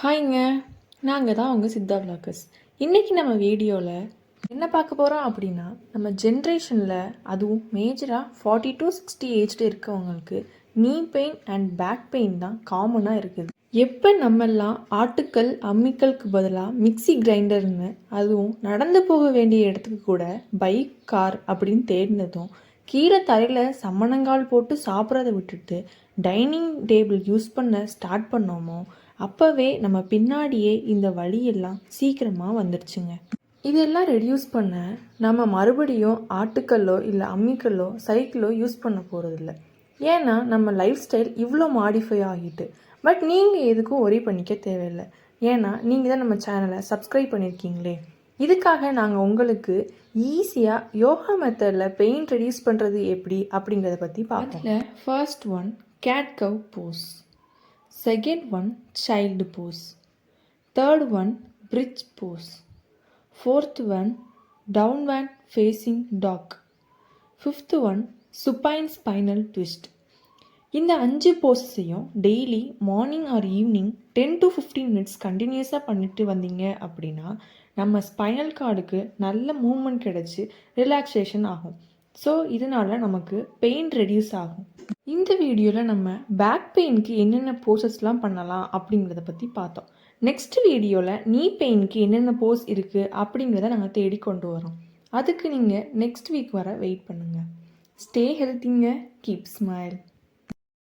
ஹாய்ங்க, நாங்கள் தான் உங்கள் சித்தா விலாக்கர்ஸ். இன்றைக்கி நம்ம வீடியோவில் என்ன பார்க்க போகிறோம் அப்படின்னா, நம்ம ஜென்ரேஷனில் அதுவும் மேஜராக 40 to 60 ஏஜ்டு இருக்கவங்களுக்கு நீ பெயின் அண்ட் பேக் பெயின் தான் காமனாக இருக்குது. எப்போ நம்மெல்லாம் ஆட்டுக்கல் அம்மிக்கலுக்கு பதிலாக மிக்சி கிரைண்டர்னு அதுவும் நடந்து போக வேண்டிய இடத்துக்கு கூட பைக் கார் அப்படின்னு தேடினதும், கீழே தரையில் சம்மணங்கால் போட்டு சாப்பிட்றத விட்டுட்டு டைனிங் டேபிள் யூஸ் பண்ண ஸ்டார்ட் பண்ணோமோ அப்போவே நம்ம பின்னாடியே இந்த வழியெல்லாம் சீக்கிரமாக வந்துடுச்சுங்க. இதெல்லாம் ரெடியூஸ் பண்ண நம்ம மறுபடியும் ஆட்டுக்கல்லோ இல்லை அம்மிக்கல்லோ சைக்கிளோ யூஸ் பண்ண போகிறதில்ல. ஏன்னா நம்ம லைஃப் ஸ்டைல் இவ்வளோ மாடிஃபை ஆகிட்டு. பட் நீங்கள் எதுக்கும் ஒரே பண்ணிக்க தேவையில்லை. ஏன்னா நீங்கள் தான் நம்ம சேனலை சப்ஸ்கிரைப் பண்ணியிருக்கீங்களே. இதுக்காக நாங்கள் உங்களுக்கு ஈஸியாக யோகா மெத்தடில் பெயின் ரெடியூஸ் பண்ணுறது எப்படி அப்படிங்கிறத பற்றி பார்ப்போம். First one cat cow pose, second one child pose, third one bridge pose, fourth one downward facing dog, fifth one supine spinal twist. இந்த 5 போஸஸையும் daily morning or evening 10 to 15 minutes கண்டினியூஸாக பண்ணிட்டு வந்தீங்க அப்படின்னா நம்ம ஸ்பைனல் கார்டுக்கு நல்ல மூவ்மெண்ட் கிடச்சி ரிலாக்ஸேஷன் ஆகும். ஸோ இதனால் நமக்கு பெயின் ரெடியூஸ் ஆகும். இந்த வீடியோவில் நம்ம பேக் பெயினுக்கு என்னென்ன போஸஸ்லாம் பண்ணலாம் அப்படிங்கிறத பற்றி பார்த்தோம். நெக்ஸ்ட் வீடியோவில் நீ பெயினுக்கு என்னென்ன போஸ் இருக்குது அப்படிங்கிறத நாங்கள் தேடி கொண்டு வரோம். அதுக்கு நீங்கள் நெக்ஸ்ட் வீக் வர வெயிட் பண்ணுங்கள். ஸ்டே ஹெல்த்திங்க, கீப் ஸ்மைல்.